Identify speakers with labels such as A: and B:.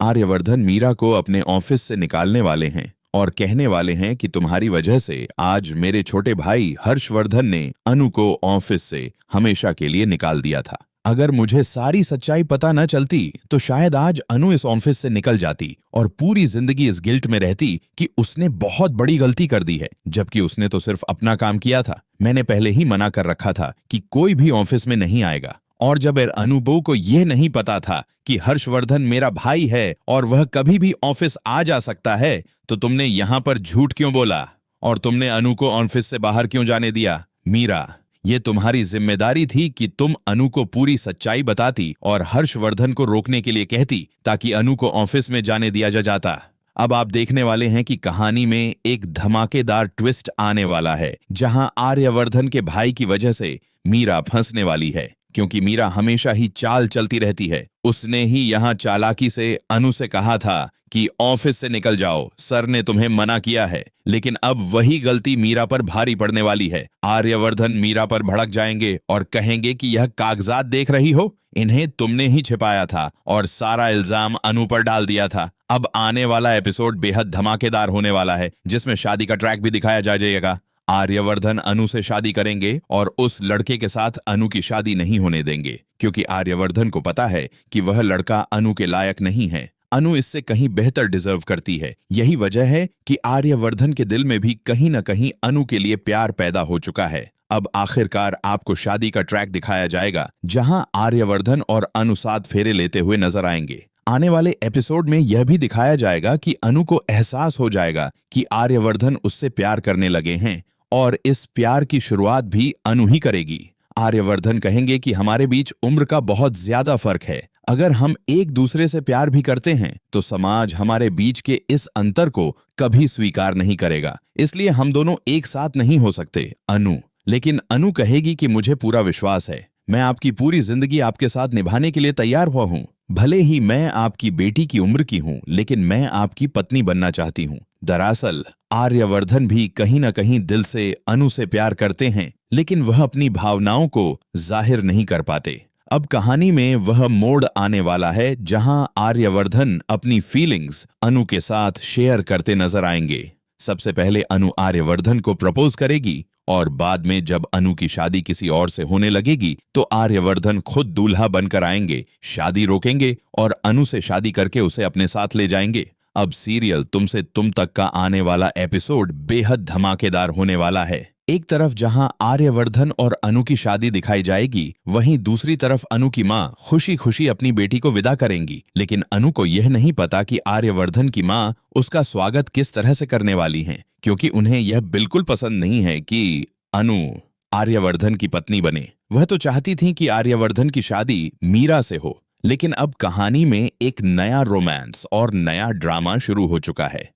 A: आर्यवर्धन मीरा को अपने ऑफिस से निकालने वाले हैं और कहने वाले हैं कि तुम्हारी वजह से आज मेरे छोटे भाई हर्षवर्धन ने अनु को ऑफिस से हमेशा के लिए निकाल दिया था। अगर मुझे सारी सच्चाई पता न चलती तो शायद आज अनु इस ऑफिस से निकल जाती और पूरी जिंदगी इस गिल्ट में रहती कि उसने बहुत बड़ी गलती कर दी है, जबकि उसने तो सिर्फ अपना काम किया था। मैंने पहले ही मना कर रखा था कि कोई भी ऑफिस में नहीं आएगा। और जब अनुभव को यह नहीं पता था कि हर्षवर्धन मेरा भाई है और वह कभी भी ऑफिस आ जा सकता है, तो तुमने यहां पर झूठ क्यों बोला और तुमने अनु को ऑफिस से बाहर क्यों जाने दिया? मीरा, ये तुम्हारी जिम्मेदारी थी कि तुम अनु को पूरी सच्चाई बताती और हर्षवर्धन को रोकने के लिए कहती ताकि अनु को ऑफिस में जाने दिया जाता। अब आप देखने वाले हैं कि कहानी में एक धमाकेदार ट्विस्ट आने वाला है, जहां आर्यवर्धन के भाई की वजह से मीरा फंसने वाली है, क्योंकि मीरा हमेशा ही चाल चलती रहती है। उसने ही यहाँ चालाकी से अनु से कहा था कि ऑफिस से निकल जाओ, सर ने तुम्हें मना किया है। लेकिन अब वही गलती मीरा पर भारी पड़ने वाली है। आर्यवर्धन मीरा पर भड़क जाएंगे और कहेंगे कि यह कागजात देख रही हो, इन्हें तुमने ही छिपाया था और सारा इल्जाम अनु पर डाल दिया था। अब आने वाला एपिसोड बेहद धमाकेदार होने वाला है, जिसमें शादी का ट्रैक भी दिखाया जाएगा। आर्यवर्धन अनु से शादी करेंगे और उस लड़के के साथ अनु की शादी नहीं होने देंगे, क्योंकि आर्यवर्धन को पता है कि वह लड़का अनु के लायक नहीं है। अनु इससे कहीं बेहतर डिजर्व करती है। यही वजह है कि आर्यवर्धन के दिल में भी कहीं न कहीं अनु के लिए प्यार पैदा हो चुका है। अब आखिरकार आपको शादी का ट्रैक दिखाया जाएगा, जहां आर्यवर्धन और अनु साथ फेरे लेते हुए नजर आएंगे। आने वाले एपिसोड में यह भी दिखाया जाएगा कि अनु को एहसास हो जाएगा कि आर्यवर्धन उससे प्यार करने लगे हैं और इस प्यार की शुरुआत भी अनु ही करेगी। आर्यवर्धन कहेंगे कि हमारे बीच उम्र का बहुत ज्यादा फर्क है। अगर हम एक दूसरे से प्यार भी करते हैं तो समाज हमारे बीच के इस अंतर को कभी स्वीकार नहीं करेगा, इसलिए हम दोनों एक साथ नहीं हो सकते। लेकिन अनु कहेगी कि मुझे पूरा विश्वास है, मैं आपकी पूरी जिंदगी आपके साथ निभाने के लिए तैयार हुआ हूँ। भले ही मैं आपकी बेटी की उम्र की हूँ, लेकिन मैं आपकी पत्नी बनना चाहती हूँ। दरअसल आर्यवर्धन भी कहीं न कहीं दिल से अनु से प्यार करते हैं, लेकिन वह अपनी भावनाओं को जाहिर नहीं कर पाते। अब कहानी में वह मोड़ आने वाला है जहां आर्यवर्धन अपनी फीलिंग्स अनु के साथ शेयर करते नजर आएंगे। सबसे पहले अनु आर्यवर्धन को प्रपोज करेगी और बाद में जब अनु की शादी किसी और से होने लगेगी तो आर्यवर्धन खुद दूल्हा बनकर आएंगे, शादी रोकेंगे और अनु से शादी करके उसे अपने साथ ले जाएंगे। अब सीरियल तुम से तुम तक का आने वाला एपिसोड बेहद धमाकेदार होने वाला है। एक तरफ जहां आर्यवर्धन और अनु की शादी दिखाई जाएगी, वहीं दूसरी तरफ अनु की मां खुशी खुशी अपनी बेटी को विदा करेंगी। लेकिन अनु को यह नहीं पता कि आर्यवर्धन की मां उसका स्वागत किस तरह से करने वाली हैं, क्योंकि उन्हें यह बिल्कुल पसंद नहीं है कि अनु आर्यवर्धन की पत्नी बने। वह तो चाहती थी कि आर्यवर्धन की शादी मीरा से हो। लेकिन अब कहानी में एक नया रोमांस और नया ड्रामा शुरू हो चुका है।